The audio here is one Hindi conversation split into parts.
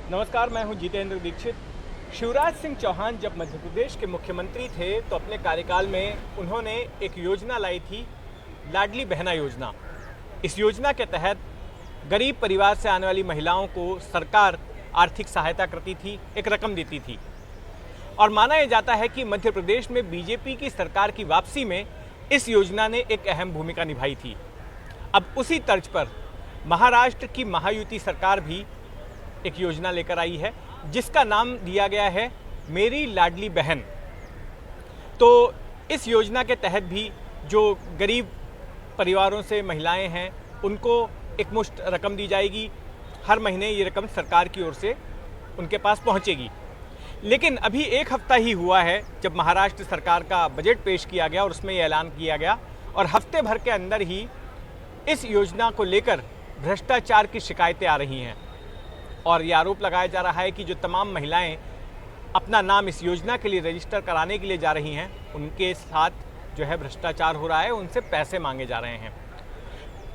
नमस्कार, मैं हूं जितेंद्र दीक्षित। शिवराज सिंह चौहान जब मध्य प्रदेश के मुख्यमंत्री थे तो अपने कार्यकाल में उन्होंने एक योजना लाई थी, लाडली बहना योजना। इस योजना के तहत गरीब परिवार से आने वाली महिलाओं को सरकार आर्थिक सहायता करती थी, एक रकम देती थी। और माना यह जाता है कि मध्य प्रदेश में बीजेपी की सरकार की वापसी में इस योजना ने एक अहम भूमिका निभाई थी। अब उसी तर्ज पर महाराष्ट्र की महायुति सरकार भी एक योजना लेकर आई है जिसका नाम दिया गया है मेरी लाडली बहन। तो इस योजना के तहत भी जो गरीब परिवारों से महिलाएं हैं उनको एक मुश्त रकम दी जाएगी। हर महीने ये रकम सरकार की ओर से उनके पास पहुंचेगी। लेकिन अभी एक हफ्ता ही हुआ है जब महाराष्ट्र सरकार का बजट पेश किया गया और उसमें ये ऐलान किया गया और हफ्ते भर के अंदर ही इस योजना को लेकर भ्रष्टाचार की शिकायतें आ रही हैं। और ये आरोप लगाया जा रहा है कि जो तमाम महिलाएं अपना नाम इस योजना के लिए रजिस्टर कराने के लिए जा रही हैं उनके साथ जो है भ्रष्टाचार हो रहा है, उनसे पैसे मांगे जा रहे हैं।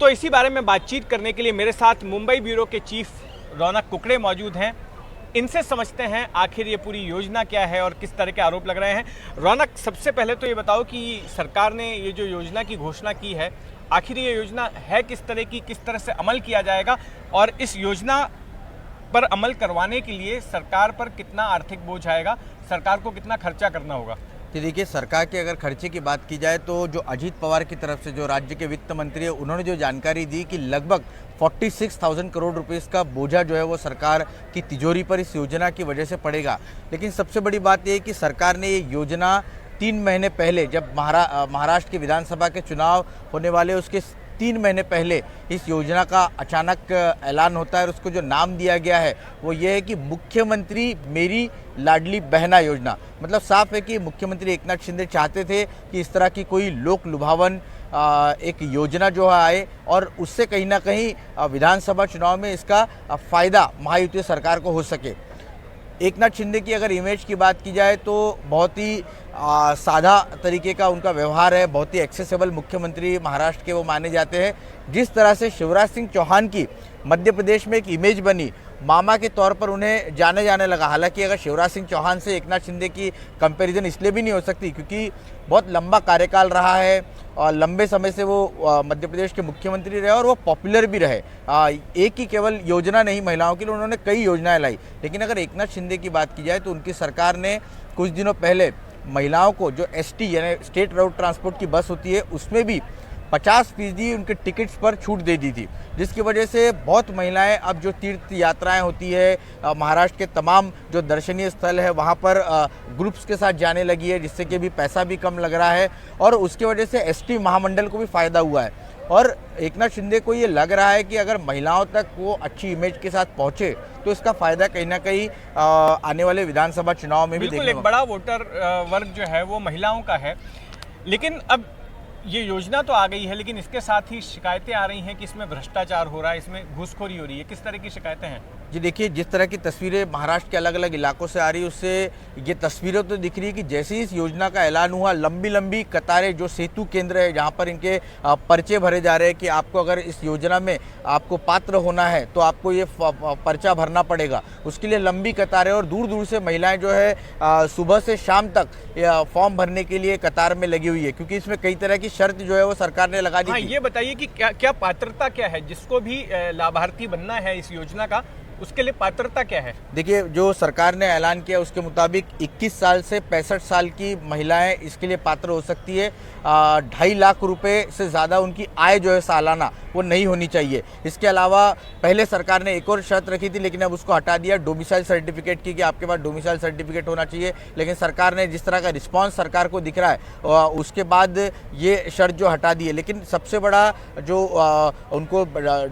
तो इसी बारे में बातचीत करने के लिए मेरे साथ मुंबई ब्यूरो के चीफ रौनक कुकड़े मौजूद हैं। इनसे समझते हैं आखिर ये पूरी योजना क्या है और किस तरह के आरोप लग रहे हैं। रौनक, सबसे पहले तो ये बताओ कि सरकार ने ये जो योजना की घोषणा की है, आखिर ये योजना है किस तरह की, किस तरह से अमल किया जाएगा और इस योजना पर अमल करवाने के लिए सरकार पर कितना आर्थिक बोझ आएगा, सरकार को कितना खर्चा करना होगा? कि देखिए, सरकार के अगर खर्चे की बात की जाए तो जो अजीत पवार की तरफ से जो राज्य के वित्त मंत्री है उन्होंने जो जानकारी दी कि लगभग 46,000 करोड़ रुपए का बोझा जो है वो सरकार की तिजोरी पर इस योजना की वजह से पड़ेगा। लेकिन सबसे बड़ी बात यह है कि सरकार ने ये योजना 3 महीने पहले, जब महाराष्ट्र की विधानसभा के चुनाव होने वाले उसके 3 महीने पहले इस योजना का अचानक ऐलान होता है और उसको जो नाम दिया गया है वो ये है कि मुख्यमंत्री मेरी लाडली बहना योजना। मतलब साफ है कि मुख्यमंत्री एकनाथ शिंदे चाहते थे कि इस तरह की कोई लोक लुभावन एक योजना जो है आए और उससे कहीं ना कहीं विधानसभा चुनाव में इसका फ़ायदा महायुति सरकार को हो सके। एकनाथ शिंदे की अगर इमेज की बात की जाए तो बहुत ही सादा तरीके का उनका व्यवहार है, बहुत ही एक्सेसिबल मुख्यमंत्री महाराष्ट्र के वो माने जाते हैं। जिस तरह से शिवराज सिंह चौहान की मध्य प्रदेश में एक इमेज बनी, मामा के तौर पर उन्हें जाने जाने लगा। हालांकि अगर शिवराज सिंह चौहान से एकनाथ शिंदे की कंपैरिजन इसलिए भी नहीं हो सकती क्योंकि बहुत लंबा कार्यकाल रहा है और लंबे समय से वो मध्य प्रदेश के मुख्यमंत्री रहे और वो पॉपुलर भी रहे। एक ही केवल योजना नहीं महिलाओं के लिए, उन्होंने कई योजनाएं लाई। लेकिन अगर एकनाथ शिंदे की बात की जाए तो उनकी सरकार ने कुछ दिनों पहले महिलाओं को जो ST यानी स्टेट रोड ट्रांसपोर्ट की बस होती है उसमें भी 50% उनके टिकट्स पर छूट दे दी थी, जिसकी वजह से बहुत महिलाएं अब जो तीर्थ यात्राएं होती है महाराष्ट्र के तमाम जो दर्शनीय स्थल है वहां पर ग्रुप्स के साथ जाने लगी है, जिससे कि अभी पैसा भी कम लग रहा है और उसकी वजह से ST महामंडल को भी फ़ायदा हुआ है। और एकनाथ शिंदे को ये लग रहा है कि अगर महिलाओं तक वो अच्छी इमेज के साथ पहुंचे तो इसका फ़ायदा कहीं ना कहीं आने वाले विधानसभा चुनाव में भी बिल्कुल एक बड़ा वोटर वर्ग जो है वो महिलाओं का है। लेकिन अब ये योजना तो आ गई है, लेकिन इसके साथ ही शिकायतें आ रही हैं कि इसमें भ्रष्टाचार हो रहा है, इसमें घूसखोरी हो रही है। किस तरह की शिकायतें हैं? जी देखिए, जिस तरह की तस्वीरें महाराष्ट्र के अलग अलग इलाकों से आ रही है उससे ये तस्वीरें तो दिख रही है कि जैसे ही इस योजना का ऐलान हुआ लंबी लंबी कतारें, जो सेतु केंद्र है जहाँ पर इनके पर्चे भरे जा रहे हैं कि आपको अगर इस योजना में आपको पात्र होना है तो आपको ये पर्चा भरना पड़ेगा। उसके लिए लंबी कतारें और दूर दूर से महिलाएं जो है सुबह से शाम तक फॉर्म भरने के लिए कतार में लगी हुई है, क्योंकि इसमें कई तरह की शर्त जो है वो सरकार ने लगा दी। हाँ, ये बताइए कि क्या पात्रता क्या है जिसको भी लाभार्थी बनना है इस योजना का, उसके लिए पात्रता क्या है? देखिए, जो सरकार ने ऐलान किया उसके मुताबिक 21 साल से 65 साल की महिलाएं इसके लिए पात्र हो सकती है। 2.5 लाख रुपए से ज़्यादा उनकी आय जो है सालाना वो नहीं होनी चाहिए। इसके अलावा पहले सरकार ने एक और शर्त रखी थी लेकिन अब उसको हटा दिया, डोमिसाइल सर्टिफिकेट की, कि आपके पास डोमिसाइल सर्टिफिकेट होना चाहिए। लेकिन सरकार ने जिस तरह का रिस्पांस सरकार को दिख रहा है उसके बाद ये शर्त जो हटा दी है। लेकिन सबसे बड़ा जो उनको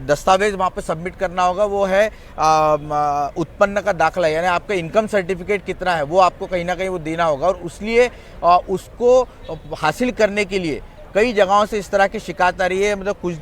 दस्तावेज वहाँ पर सबमिट करना होगा वो है उत्पन्न का दाखला, यानी आपका इनकम सर्टिफिकेट कितना है वो आपको कहीं ना कहीं वो देना होगा। और इसलिए उसको हासिल करने के लिए कई जगहों से इस तरह की शिकायत आ रही है। मतलब कुछ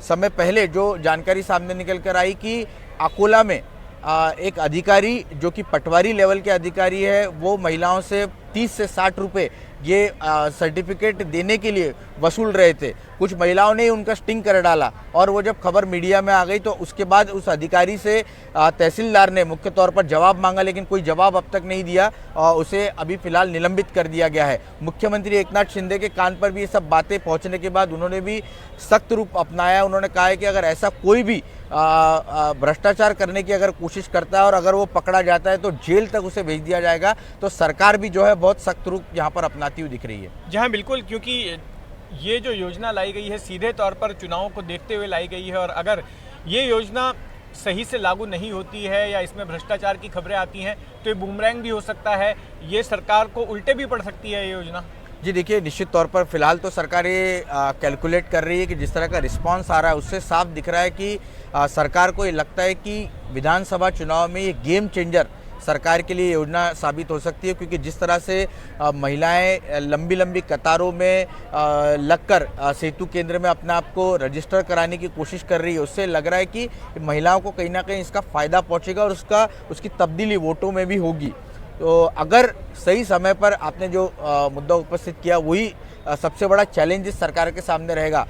समय पहले जो जानकारी सामने निकल कर आई कि अकोला में एक अधिकारी जो कि पटवारी लेवल के अधिकारी है वो महिलाओं से 30 से 60 रुपए ये सर्टिफिकेट देने के लिए वसूल रहे थे। कुछ महिलाओं ने उनका स्टिंग कर डाला और वो जब खबर मीडिया में आ गई तो उसके बाद उस अधिकारी से तहसीलदार ने मुख्य तौर पर जवाब मांगा, लेकिन कोई जवाब अब तक नहीं दिया। उसे अभी फिलहाल निलंबित कर दिया गया है। मुख्यमंत्री एकनाथ शिंदे के कान पर भी ये सब बातें पहुंचने के बाद उन्होंने भी सख्त रूप अपनाया। उन्होंने कहा है कि अगर ऐसा कोई भी भ्रष्टाचार करने की अगर कोशिश करता है और अगर वो पकड़ा जाता है तो जेल तक उसे भेज दिया जाएगा। तो सरकार भी जो है बहुत सख्त रूप यहाँ पर अपनाती हुई दिख रही है। जी हाँ, बिल्कुल, क्योंकि ये जो योजना लाई गई है सीधे तौर पर चुनावों को देखते हुए लाई गई है, और अगर ये योजना सही से लागू नहीं होती है या इसमें भ्रष्टाचार की खबरें आती हैं तो ये बूमरैंग भी हो सकता है, ये सरकार को उल्टे भी पड़ सकती है ये योजना। जी देखिए, निश्चित तौर पर फिलहाल तो सरकार ये कैलकुलेट कर रही है कि जिस तरह का रिस्पांस आ रहा है उससे साफ दिख रहा है कि सरकार को ये लगता है कि विधानसभा चुनाव में ये गेम चेंजर सरकार के लिए योजना साबित हो सकती है, क्योंकि जिस तरह से महिलाएं लंबी लंबी कतारों में लगकर सेतु केंद्र में अपने आप को रजिस्टर कराने की कोशिश कर रही है, उससे लग रहा है कि महिलाओं को कहीं ना कहीं इसका फ़ायदा पहुंचेगा और उसकी तब्दीली वोटों में भी होगी। तो अगर सही समय पर आपने जो मुद्दा उपस्थित किया वही सबसे बड़ा चैलेंज इस सरकार के सामने रहेगा।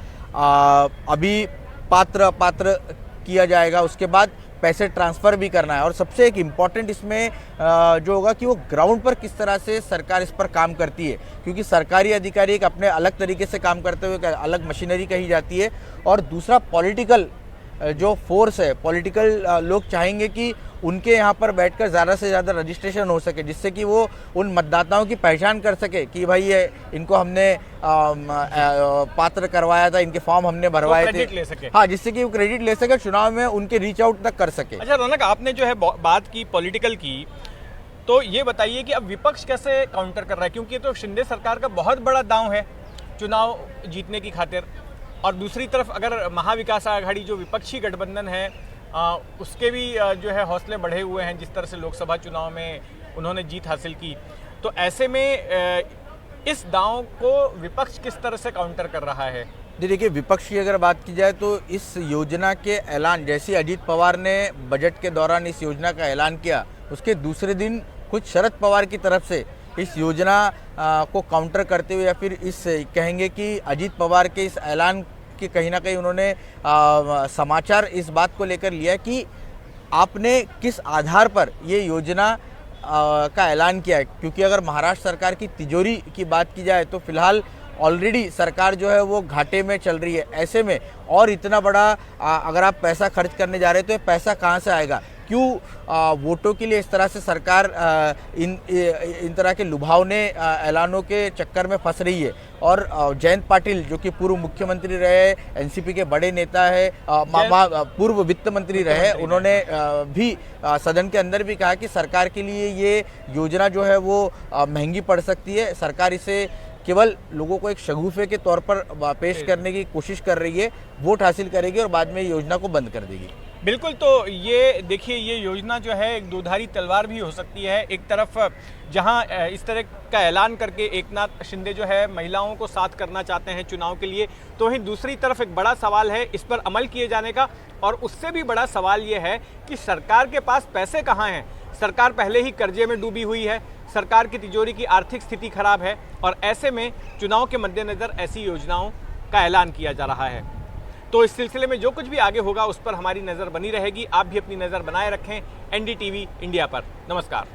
अभी पात्र किया जाएगा, उसके बाद पैसे ट्रांसफ़र भी करना है, और सबसे एक इम्पॉर्टेंट इसमें जो होगा कि वो ग्राउंड पर किस तरह से सरकार इस पर काम करती है, क्योंकि सरकारी अधिकारी एक अपने अलग तरीके से काम करते हुए अलग मशीनरी कही जाती है, और दूसरा पॉलिटिकल जो फोर्स है, पॉलिटिकल लोग चाहेंगे कि उनके यहाँ पर बैठकर ज़्यादा से ज़्यादा रजिस्ट्रेशन हो सके, जिससे कि वो उन मतदाताओं की पहचान कर सके कि भाई ये इनको हमने पात्र करवाया था, इनके फॉर्म हमने भरवाए थे, ले सके। हाँ, जिससे कि वो क्रेडिट ले सके, चुनाव में उनके रीच आउट तक कर सके। अच्छा रौनक, आपने जो है बात की पॉलिटिकल की, तो ये बताइए कि अब विपक्ष कैसे काउंटर कर रहा है, क्योंकि ये तो शिंदे सरकार का बहुत बड़ा दांव है चुनाव जीतने की खातिर, और दूसरी तरफ अगर महाविकास आघाड़ी जो विपक्षी गठबंधन है उसके भी जो है हौसले बढ़े हुए हैं, जिस तरह से लोकसभा चुनाव में उन्होंने जीत हासिल की, तो ऐसे में इस दांव को विपक्ष किस तरह से काउंटर कर रहा है? जी देखिए, विपक्ष की अगर बात की जाए तो इस योजना के ऐलान, जैसे अजीत पवार ने बजट के दौरान इस योजना का ऐलान किया, उसके दूसरे दिन खुद शरद पवार की तरफ से इस योजना को काउंटर करते हुए, या फिर इस कहेंगे कि अजीत पवार के इस ऐलान कि कहीं ना कहीं उन्होंने समाचार इस बात को लेकर लिया कि आपने किस आधार पर ये योजना का ऐलान किया है, क्योंकि अगर महाराष्ट्र सरकार की तिजोरी की बात की जाए तो फिलहाल ऑलरेडी सरकार जो है वो घाटे में चल रही है। ऐसे में और इतना बड़ा अगर आप पैसा खर्च करने जा रहे हैं तो ये पैसा कहाँ से आएगा? क्यों वोटों के लिए इस तरह से सरकार इन तरह के लुभावने ऐलानों के चक्कर में फंस रही है? और जयंत पाटिल जो कि पूर्व मुख्यमंत्री रहे, एनसीपी के बड़े नेता है, पूर्व वित्त मंत्री रहे, उन्होंने भी सदन के अंदर भी कहा कि सरकार के लिए ये योजना जो है वो महंगी पड़ सकती है। सरकार इसे केवल लोगों को एक शगुफे के तौर पर पेश करने की कोशिश कर रही है, वोट हासिल करेगी और बाद में योजना को बंद कर देगी। बिल्कुल, तो ये देखिए, ये योजना जो है एक दोधारी तलवार भी हो सकती है। एक तरफ जहां इस तरह का ऐलान करके एकनाथ शिंदे जो है महिलाओं को साथ करना चाहते हैं चुनाव के लिए, तो ही दूसरी तरफ एक बड़ा सवाल है इस पर अमल किए जाने का, और उससे भी बड़ा सवाल ये है कि सरकार के पास पैसे कहाँ हैं। सरकार पहले ही कर्जे में डूबी हुई है, सरकार की तिजोरी की आर्थिक स्थिति खराब है, और ऐसे में चुनाव के मद्देनज़र ऐसी योजनाओं का ऐलान किया जा रहा है। तो इस सिलसिले में जो कुछ भी आगे होगा उस पर हमारी नज़र बनी रहेगी। आप भी अपनी नज़र बनाए रखें एनडीटीवी इंडिया पर। नमस्कार।